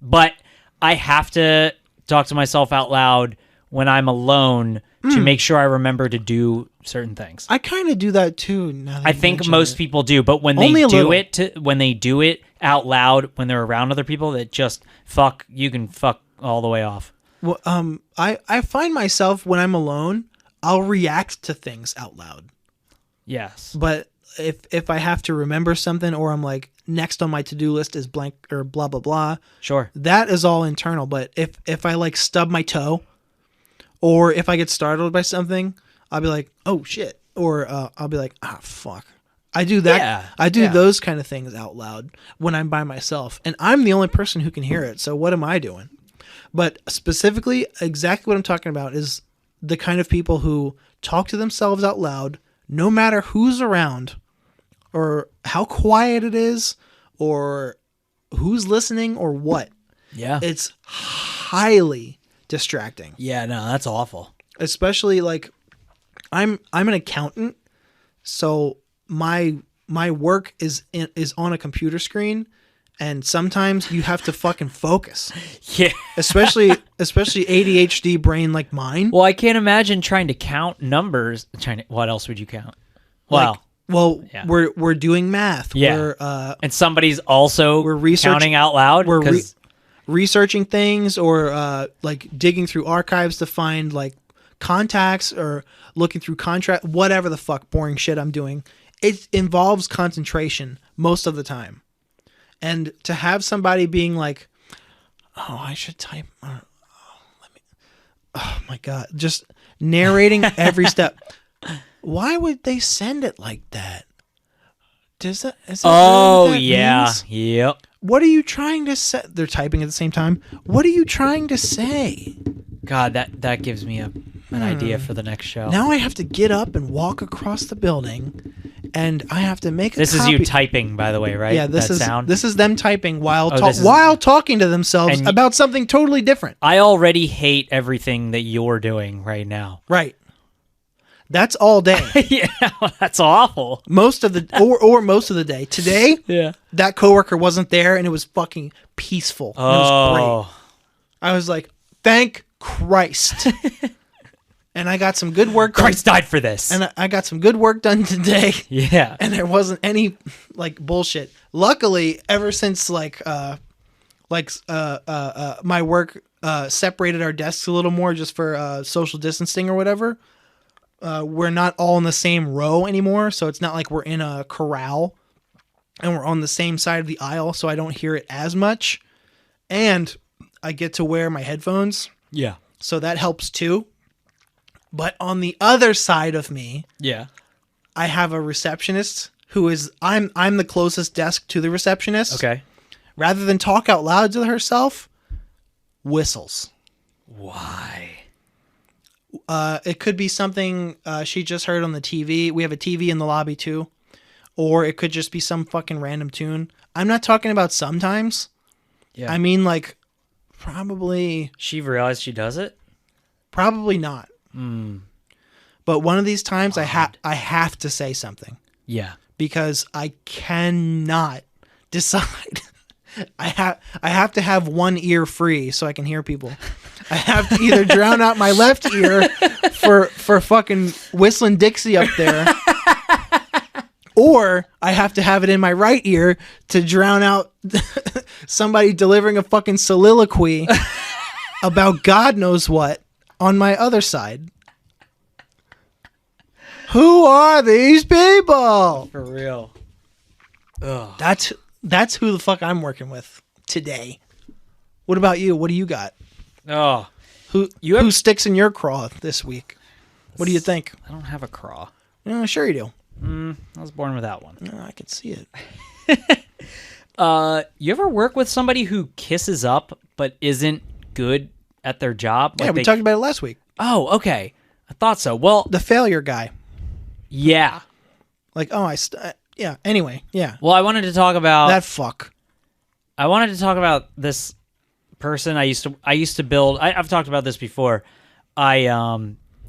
But I have to talk to myself out loud when I'm alone to make sure I remember to do certain things. I kind of do that too. Now that I you think mention most it. people do, but when Only they a do little. when they do it out loud when they're around other people, that just you can fuck all the way off. Well, I find myself when I'm alone, I'll react to things out loud. Yes. But if I have to remember something, or I'm like, next on my to-do list is blank or blah blah blah, Sure. that is all internal. But if I like stub my toe, or if I get startled by something, I'll be like, oh shit, or I'll be like, ah fuck. I do that. Yeah, I do yeah. those kind of things out loud when I'm by myself, and I'm the only person who can hear it. So what am I doing? But specifically, exactly what I'm talking about is the kind of people who talk to themselves out loud, no matter who's around, or how quiet it is, or who's listening, or what. Yeah. It's highly distracting. Yeah, no, that's awful. Especially like I'm an accountant, so my work is on a computer screen, and sometimes you have to fucking focus. Yeah. Especially ADHD brain like mine. Well, I can't imagine trying to count numbers. What else would you count? Wow. Yeah. we're doing math. Yeah. We're And somebody's also counting out loud. We're researching things, or like digging through archives to find like contacts, or looking through contract, whatever the fuck boring shit I'm doing. It involves concentration most of the time. And to have somebody being like, oh, I should type. Oh my God. Just narrating every step. Why would they send it like that? Is that really what that means? Yep. What are you trying to say? They're typing at the same time. What are you trying to say? God, that gives me an idea for the next show. Now I have to get up and walk across the building, and I have to make a This copy. is you typing, by the way, right? Yeah, this is them typing while talking to themselves And about something totally different. I already hate everything that you're doing right now. Right. That's all day. Yeah, that's awful. Most of the most of the day. Today, Yeah. that coworker wasn't there, and it was fucking peaceful. And it was great. I was like, thank Christ. And I got some good work done. Christ died for this. And I got some good work done today. Yeah. And there wasn't any like bullshit. Luckily, ever since my work separated our desks a little more just for social distancing or whatever, we're not all in the same row anymore. So it's not like we're in a corral and we're on the same side of the aisle, so I don't hear it as much. And I get to wear my headphones. Yeah. So that helps too. But on the other side of me, Yeah. I have a receptionist who is I'm the closest desk to the receptionist. Okay. Rather than talk out loud to herself, whistles. Why? It could be something she just heard on the TV. We have a TV in the lobby too. Or it could just be some fucking random tune. I'm not talking about sometimes. Yeah. I mean like probably She realized she does it? Probably not. But one of these times I have to say something Yeah. because I cannot decide. I have to have one ear free so I can hear people. I have to either drown out my left ear for fucking whistling Dixie up there, or I have to have it in my right ear to drown out somebody delivering a fucking soliloquy about God knows what on my other side. Who are these people? For real. Ugh. That's who the fuck I'm working with today. What about you? What do you got? Oh. Who sticks in your craw this week? What do you think? I don't have a craw. Sure you do. I was born without one. I can see it. You ever work with somebody who kisses up but isn't good at their job? Yeah, we talked about it last week. Oh, okay. I thought so. Well, The failure guy. yeah. Like, yeah. Anyway, yeah. Well, I wanted to talk about That fuck. I wanted to talk about this person I used to build. I've talked about this before. I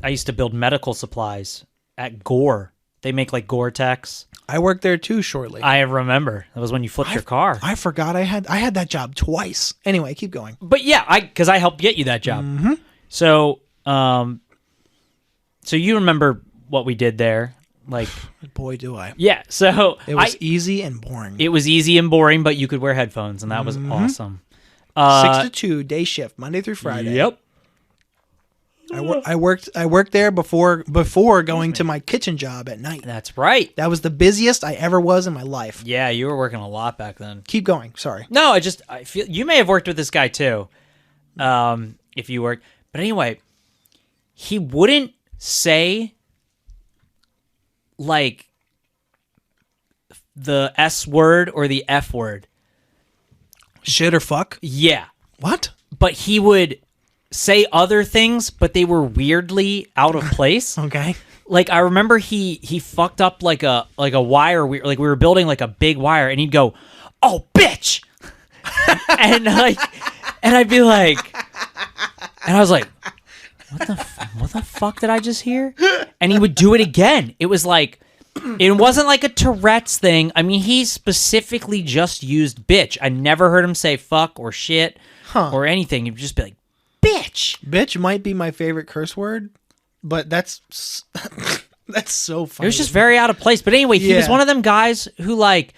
used to build medical supplies at Gore. They make like Gore-Tex. I worked there too shortly. I remember. That was when you flipped your car. I forgot I had that job twice. Anyway, keep going. But yeah, because I helped get you that job. Mm-hmm. So So you remember what we did there? Like, boy, do I. Yeah. So it was easy and boring. It was easy and boring, but you could wear headphones, and that was awesome. 6 to 2 day shift, Monday through Friday. Yep. I worked there before going to my kitchen job at night. That's right. That was the busiest I ever was in my life. Yeah, you were working a lot back then. Keep going. Sorry. No, I feel you may have worked with this guy too. If you worked, but anyway, he wouldn't say like the S word or the F word. Shit or fuck? Yeah. What? But he would say other things, but they were weirdly out of place. Okay. Like I remember he fucked up like a wire. We were building like a big wire, and he'd go, "Oh, bitch," and I'd be like, and I was like, what the fuck did I just hear? And he would do it again. It was like, it wasn't like a Tourette's thing. I mean, he specifically just used bitch. I never heard him say fuck or shit or anything. He'd just be like, bitch. Bitch might be my favorite curse word, but that's so funny. It was just very out of place. But anyway, he was one of them guys who, like,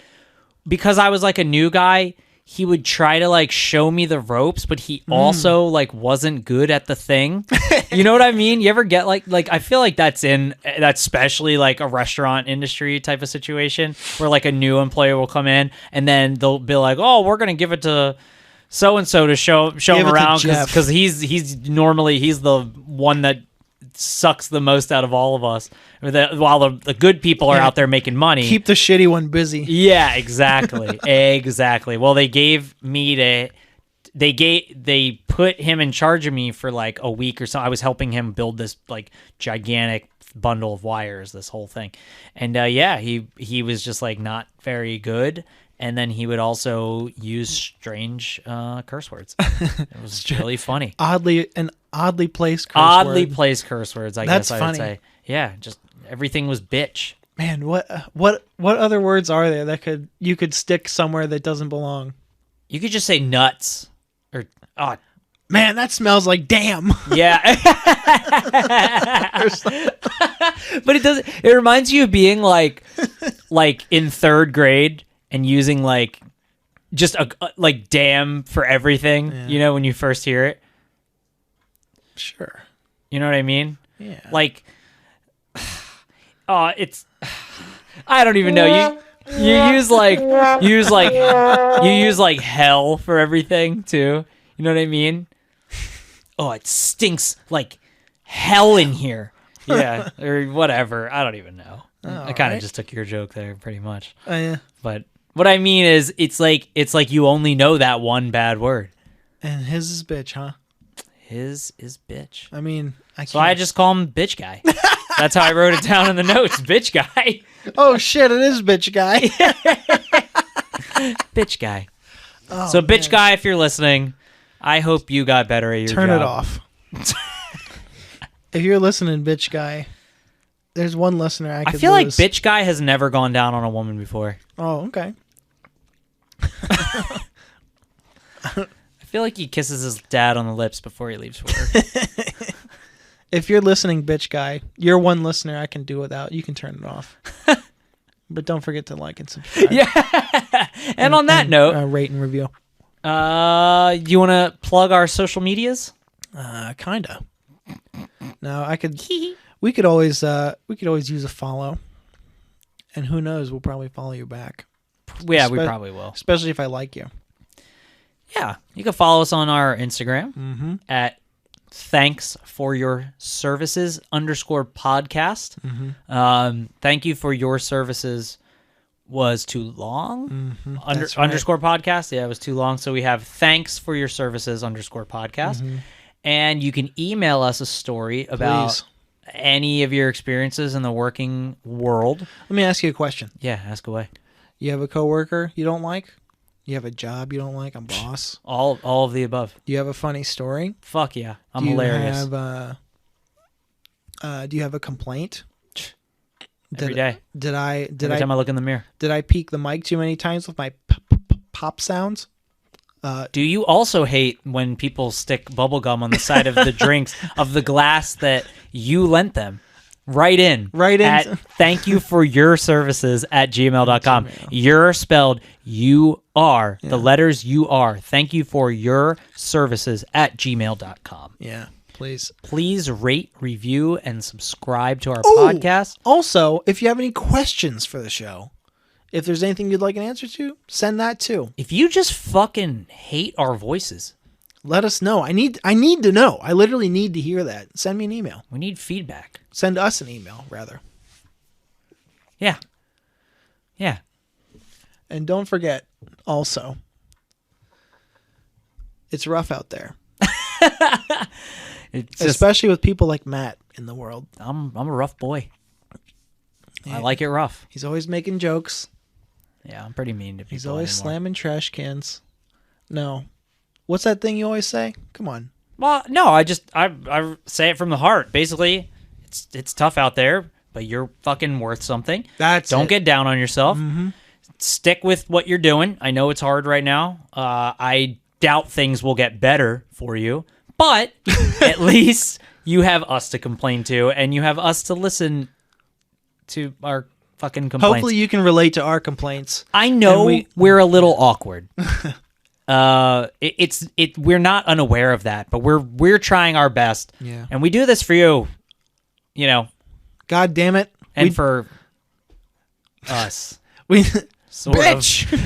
because I was like a new guy, he would try to like show me the ropes, but he also like wasn't good at the thing. You know what I mean? You ever get like I feel like that's especially like a restaurant industry type of situation where like a new employee will come in and then they'll be like, "Oh, we're gonna give it to so and so to show him around because he's normally the one that sucks the most out of all of us, while the good people are out there making money. Keep the shitty one busy." Yeah, exactly. Exactly. Well, they put him in charge of me for like a week or so. I was helping him build this like gigantic bundle of wires, this whole thing. And he was just like not very good. And then he would also use strange curse words. It was really funny. Oddly placed curse Oddly word. placed curse words, I That's guess I funny. would say. Yeah, just everything was bitch. Man, what other words are there that you could stick somewhere that doesn't belong? You could just say nuts. Or, man, that smells like damn. Yeah. But it reminds you of being like in third grade and using like just like damn for everything, you know, when you first hear it. Sure. You know what I mean? Yeah. Like, it's, I don't even know. You use like hell for everything too. You know what I mean? Oh, it stinks like hell in here. Yeah, or whatever. I don't even know. I kind of just took your joke there, pretty much. Oh yeah. But what I mean is, it's like you only know that one bad word. And his is bitch, huh? His is bitch. I mean, I just call him bitch guy. That's how I wrote it down in the notes. Bitch guy. Oh shit! It is bitch guy. Bitch guy. Oh, so bitch guy, if you're listening, I hope you got better at your Turn job. it off. If you're listening, bitch guy, there's one listener I feel lose. like bitch guy has never gone down on a woman before. Oh, okay. I feel like he kisses his dad on the lips before he leaves for work. If you're listening, bitch guy, you're one listener I can do without. You can turn it off. But don't forget to like and subscribe. Yeah. And on that note, rate and review. You want to plug our social medias? Kinda. No, we could always use a follow. And who knows, we'll probably follow you back. Yeah, we probably will. Especially if I like you. Yeah, you can follow us on our Instagram at ThankYouForUrServices _podcast. Thank you for your services was too long. Underscore podcast. Yeah, it was too long. So we have thanks for your services _podcast. And you can email us a story about any of your experiences in the working world. Let me ask you a question. Yeah, ask away. You have a coworker you don't like? You have a job you don't like? A boss? All of the above. Do you have a funny story? Fuck yeah. I'm hilarious. Do you have a complaint? Every day. Every time I look in the mirror. Did I peek the mic too many times with my pop sounds? Do you also hate when people stick bubble gum on the side of the drinks of the glass that you lent them? Write in at ThankYouForUrServices at gmail.com. You're spelled U-R, the letters U-R. ThankYouForUrServices at gmail.com. Yeah, please. Please rate, review, and subscribe to our podcast. Also, if you have any questions for the show, if there's anything you'd like an answer to, send that too. If you just fucking hate our voices, let us know. I need to know. I literally need to hear that. Send me an email. we need feedback. Send us an email, rather. Yeah. Yeah. And don't forget, also, it's rough out there. Especially with people like Matt in the world. I'm a rough boy. Yeah. I like it rough. He's always making jokes. Yeah, I'm pretty mean to people. He's always anymore. slamming trash cans. No. What's that thing you always say? Come on. Well, no, I say it from the heart. Basically, it's tough out there, but you're fucking worth something. Don't get down on yourself. Mm-hmm. Stick with what you're doing. I know it's hard right now. I doubt things will get better for you, but at least you have us to complain to, and you have us to listen to our fucking complaints. Hopefully you can relate to our complaints. I know we're a little awkward. We're not unaware of that, but we're trying our best. Yeah. And we do this for you, you know. God damn it. And for us. We sort bitch. of.